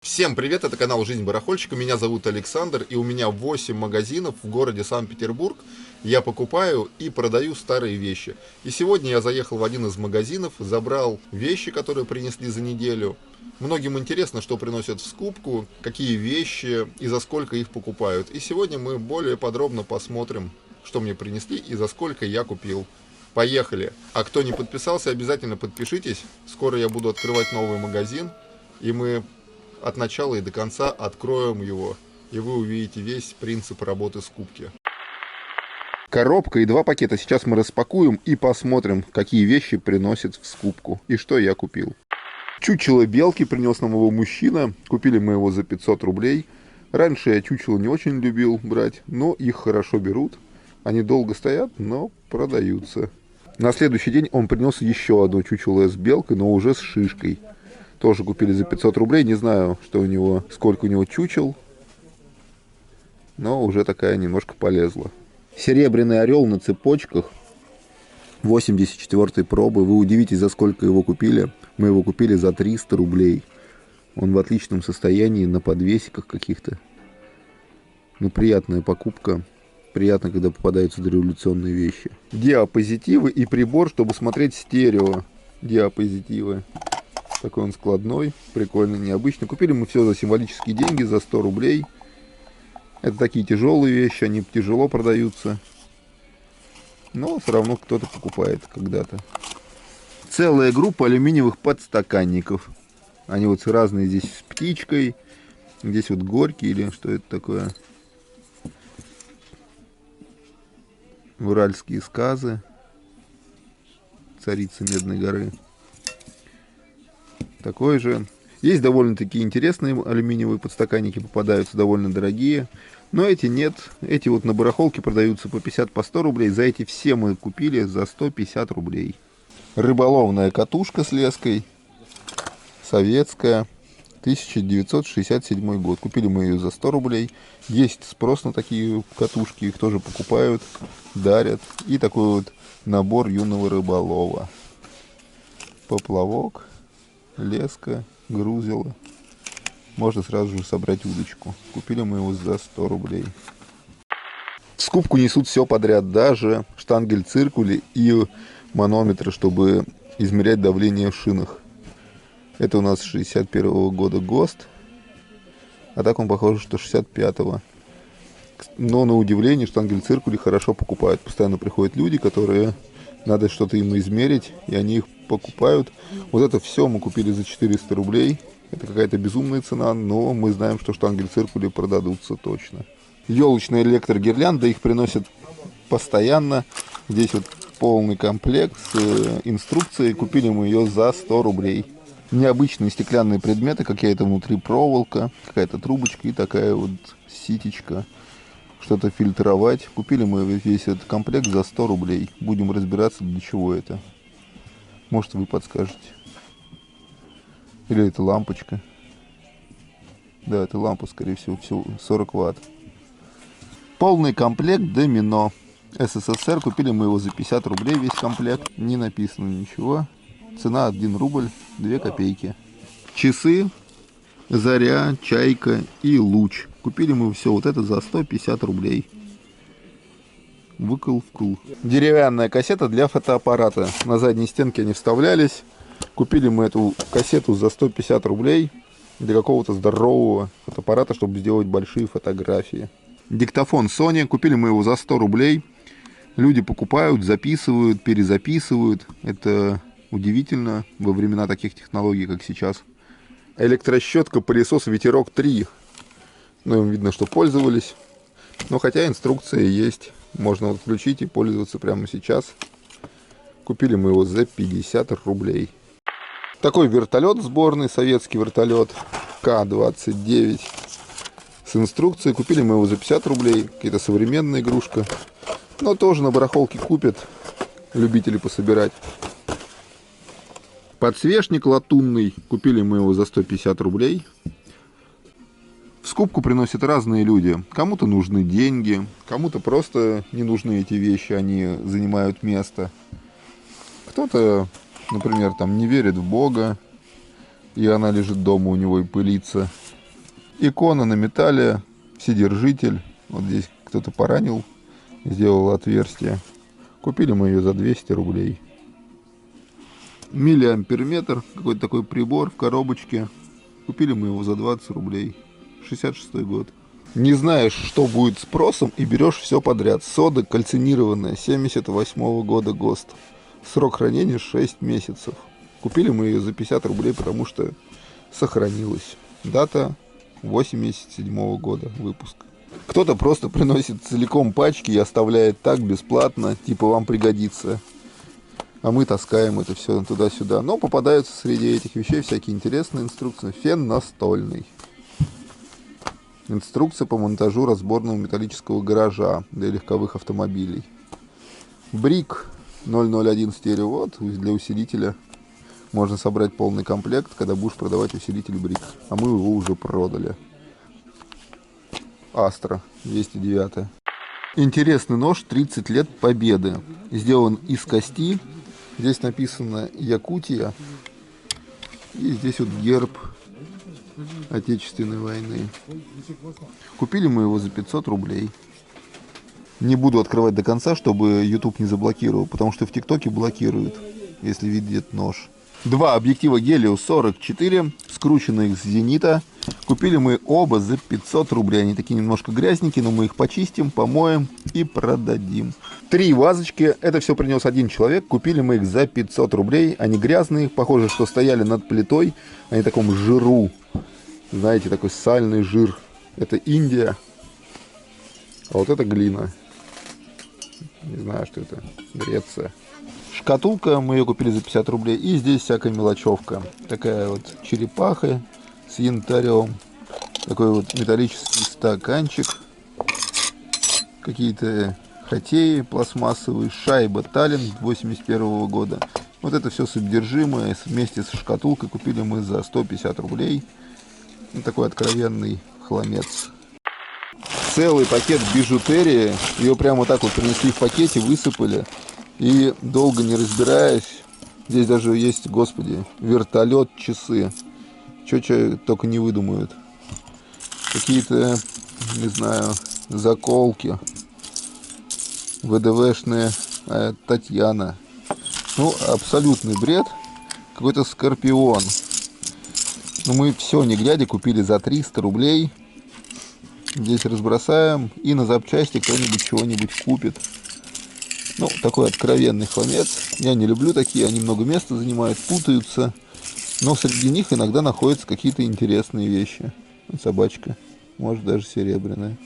Всем привет, это канал Жизнь Барахольщика, меня зовут Александр, и у меня 8 магазинов в городе Санкт-Петербург. Я покупаю и продаю старые вещи. И сегодня я заехал в один из магазинов, забрал вещи, которые принесли за неделю. Многим интересно, что приносят в скупку, какие вещи и за сколько их покупают. И сегодня мы более подробно посмотрим, что мне принесли и за сколько я купил. Поехали! А кто не подписался, обязательно подпишитесь. Скоро я буду открывать новый магазин, и мы от начала и до конца откроем его, и вы увидите весь принцип работы скупки. Коробка и 2 пакета. Сейчас мы распакуем и посмотрим, какие вещи приносят в скупку и что я купил. Чучело белки принес нам его мужчина. Купили мы его за 500 рублей. Раньше я чучело не очень любил брать, но их хорошо берут. Они долго стоят, но продаются. На следующий день он принес еще одно чучело с белкой, но уже с шишкой. Тоже купили за 500 рублей. Не знаю, что у него, сколько у него чучел. Но уже такая немножко полезла. Серебряный орел на цепочках. 84-й пробы. Вы удивитесь, за сколько его купили. Мы его купили за 300 рублей. Он в отличном состоянии, на подвесиках каких-то. Ну, приятная покупка. Приятно, когда попадаются дореволюционные вещи. Диапозитивы и прибор, чтобы смотреть стерео. Диапозитивы. Такой он складной, прикольно, необычно. Купили мы все за символические деньги, за 100 рублей. Это такие тяжелые вещи, они тяжело продаются. Но все равно кто-то покупает когда-то. Целая группа алюминиевых подстаканников. Они вот разные, здесь с птичкой. Здесь вот горький или что это такое. Уральские сказы. Царица Медной горы. Такой же. Есть довольно-таки интересные алюминиевые подстаканники, попадаются довольно дорогие. Но эти нет. Эти вот на барахолке продаются по 50, по 100 рублей. За эти все мы купили за 150 рублей. Рыболовная катушка с леской. Советская. 1967 год. Купили мы ее за 100 рублей. Есть спрос на такие катушки. Их тоже покупают, дарят. И такой вот набор юного рыболова. Поплавок. Леска, грузила. Можно сразу же собрать удочку. Купили мы его за 100 рублей. В скупку несут все подряд. Даже штангель-циркули и манометры, чтобы измерять давление в шинах. Это у нас 61-го года ГОСТ. А так он похож, что 65-го. Но на удивление штангель-циркули хорошо покупают. Постоянно приходят люди, которые... Надо что-то им измерить, и они их покупают. Вот это все мы купили за 400 рублей. Это какая-то безумная цена, но мы знаем, что штангель-циркули продадутся точно. Елочная электрогирлянда, их приносят постоянно. Здесь вот полный комплект с инструкцией. Купили мы ее за 100 рублей. Необычные стеклянные предметы, какая-то внутри проволока, какая-то трубочка и такая вот ситечка. Что-то фильтровать. Купили мы весь этот комплект за 100 рублей. Будем разбираться, для чего это. Может, вы подскажете. Или это лампочка. Да, это лампа, скорее всего, 40 ватт. Полный комплект домино. СССР. Купили мы его за 50 рублей, весь комплект. Не написано ничего. Цена 1 рубль, 2 копейки. Часы. Заря, чайка и луч. Купили мы все вот это за 150 рублей. Выкл-вкл. Деревянная кассета для фотоаппарата. На задней стенке они вставлялись. Купили мы эту кассету за 150 рублей. Для какого-то здорового фотоаппарата, чтобы сделать большие фотографии. Диктофон Sony. Купили мы его за 100 рублей. Люди покупают, записывают, перезаписывают. Это удивительно во времена таких технологий, как сейчас. Электрощетка, пылесос Ветерок 3. Ну, им видно, что пользовались. Но хотя инструкция есть. Можно вот включить и пользоваться прямо сейчас. Купили мы его за 50 рублей. Такой вертолет сборный, советский вертолет К-29 с инструкцией. Купили мы его за 50 рублей. Какая-то современная игрушка. Но тоже на барахолке купят любители пособирать. Подсвечник латунный. Купили мы его за 150 рублей. В скупку приносят разные люди. Кому-то нужны деньги, кому-то просто не нужны эти вещи, они занимают место. Кто-то, например, там не верит в Бога, и она лежит дома у него и пылится. Икона на металле, вседержитель. Вот здесь кто-то поранил, сделал отверстие. Купили мы ее за 200 рублей. Миллиамперметр, какой-то такой прибор в коробочке. Купили мы его за 20 рублей. 66-й год. Не знаешь, что будет спросом, и берешь все подряд. Сода кальцинированная, 78-го года ГОСТ. Срок хранения 6 месяцев. Купили мы ее за 50 рублей, потому что сохранилась. Дата 87-го года выпуска. Кто-то просто приносит целиком пачки и оставляет так бесплатно, типа вам пригодится. А мы таскаем это все туда-сюда. Но попадаются среди этих вещей всякие интересные инструкции. Фен настольный. Инструкция по монтажу разборного металлического гаража для легковых автомобилей. Брик 001 стереовод для усилителя. Можно собрать полный комплект, когда будешь продавать усилитель брик. А мы его уже продали. Астра 209. Интересный нож 30 лет победы. Сделан из кости. Здесь написано Якутия. И здесь вот герб Отечественной войны. Купили мы его за 500 рублей. Не буду открывать до конца, чтобы YouTube не заблокировал, потому что в ТикТоке блокируют, если видит нож. Два объектива Helios 44, скрученных с зенита. Купили мы оба за 500 рублей. Они такие немножко грязненькие, но мы их почистим, помоем и продадим. Три вазочки. Это все принес один человек. Купили мы их за 500 рублей. Они грязные. Похоже, что стояли над плитой. Они в таком жиру. Знаете, такой сальный жир. Это Индия. А вот это глина. Не знаю, что это. Греция. Шкатулка. Мы ее купили за 50 рублей. И здесь всякая мелочевка. Такая вот черепаха с янтарем. Такой вот металлический стаканчик. Какие-то хоккеи пластмассовые. Шайба Таллин 81 года. Вот это все содержимое вместе с шкатулкой купили мы за 150 рублей. Ну, такой откровенный хламец. Целый пакет бижутерии. Ее прямо так вот принесли в пакете, высыпали. И долго не разбираясь, здесь даже есть, господи, вертолет, часы. Че только не выдумают. Какие-то, не знаю, заколки. ВДВшная Татьяна. Ну, абсолютный бред. Какой-то скорпион. Но мы все, не глядя, купили за 300 рублей. Здесь разбросаем. И на запчасти кто-нибудь чего-нибудь купит. Ну, такой откровенный хламец. Я не люблю такие. Они много места занимают, путаются. Но среди них иногда находятся какие-то интересные вещи. Собачка. Может, даже серебряная.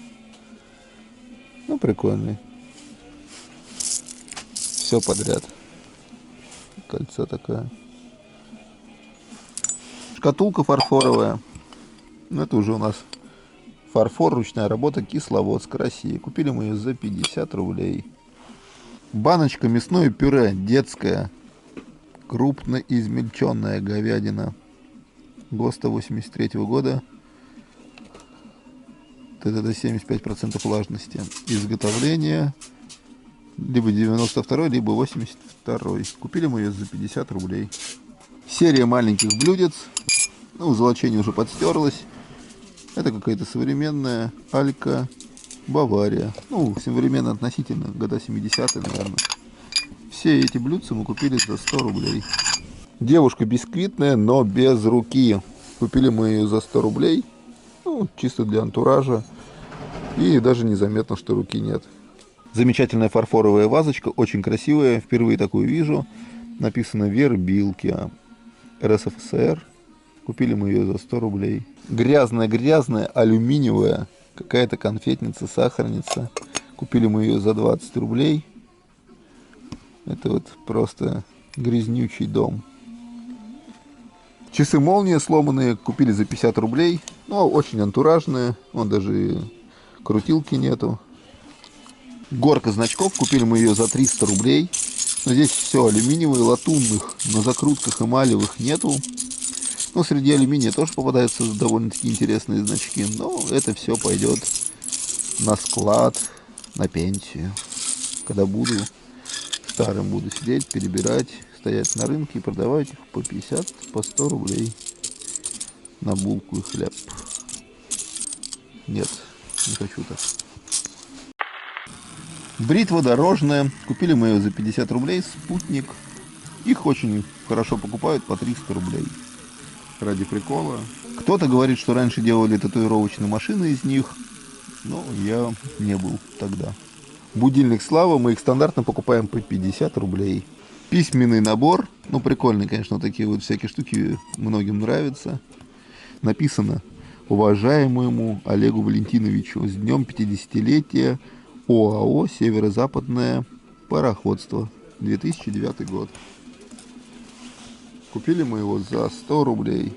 Ну, прикольный. Все подряд. Кольцо такое. Шкатулка фарфоровая. Ну, это уже у нас фарфор, ручная работа, Кисловодск, Россия. Купили мы ее за 50 рублей. Баночка мясное пюре, детское. Крупно измельченная говядина. ГОСТа 83 года. ТДД 75% влажности. Изготовление. Либо 92, либо 82. Купили мы ее за 50 рублей. Серия маленьких блюдец. Ну, золочение уже подстерлось. Это какая-то современная Алька Бавария. Ну, современно относительно, года 70-е, наверное. Все эти блюдца мы купили за 100 рублей. Девушка бисквитная, но без руки. Купили мы ее за 100 рублей. Ну, чисто для антуража. И даже незаметно, что руки нет. Замечательная фарфоровая вазочка, очень красивая. Впервые такую вижу. Написано «Вербилки». РСФСР. Купили мы ее за 100 рублей. Грязная, алюминиевая. Какая-то конфетница, сахарница. Купили мы ее за 20 рублей. Это вот просто грязнючий дом. Часы молния сломанные. Купили за 50 рублей. Ну, очень антуражные. Вон даже крутилки нету. Горка значков. Купили мы ее за 300 рублей. Но здесь все алюминиевое, латунных. На закрутках эмалевых нету. Ну, среди алюминия тоже попадаются довольно-таки интересные значки. Но это все пойдет на склад, на пенсию. Когда буду старым, буду сидеть, перебирать, стоять на рынке и продавать их по 50, по 100 рублей на булку и хлеб. Нет, не хочу так. Бритва дорожная. Купили мы ее за 50 рублей. Спутник. Их очень хорошо покупают по 300 рублей. Ради прикола. Кто-то говорит, что раньше делали татуировочные машины из них. Но я не был тогда. Будильник Слава. Мы их стандартно покупаем по 50 рублей. Письменный набор. Ну, прикольные, конечно, такие вот всякие штуки. Многим нравятся. Написано: уважаемому Олегу Валентиновичу, с днем 50-летия ОАО «Северо-Западное пароходство», 2009 год. Купили мы его за 100 рублей.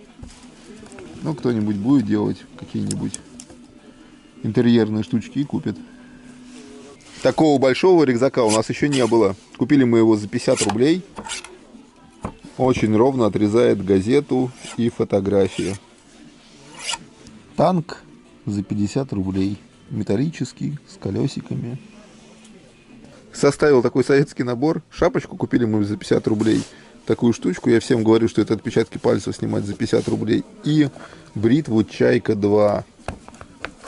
Ну, кто-нибудь будет делать какие-нибудь интерьерные штучки и купит. Такого большого рюкзака у нас еще не было. Купили мы его за 50 рублей. Очень ровно отрезает газету и фотографии. Танк за 50 рублей. Металлический, с колесиками. Составил такой советский набор. Шапочку купили мы за 50 рублей. Такую штучку. Я всем говорю, что это отпечатки пальцев снимать за 50 рублей. И бритву Чайка 2.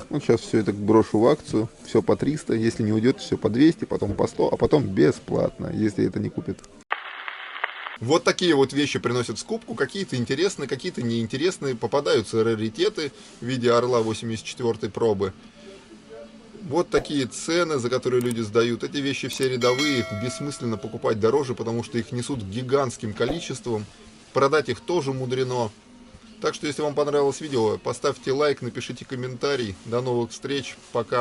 Ну, сейчас все это брошу в акцию. Все по 300. Если не уйдет, все по 200, потом по 100, а потом бесплатно, если это не купит. Вот такие вот вещи приносят в скупку, какие-то интересные, какие-то неинтересные, попадаются раритеты в виде Орла 84-й пробы. Вот такие цены, за которые люди сдают. Эти вещи все рядовые, их бессмысленно покупать дороже, потому что их несут гигантским количеством. Продать их тоже мудрено. Так что, если вам понравилось видео, поставьте лайк, напишите комментарий. До новых встреч, пока.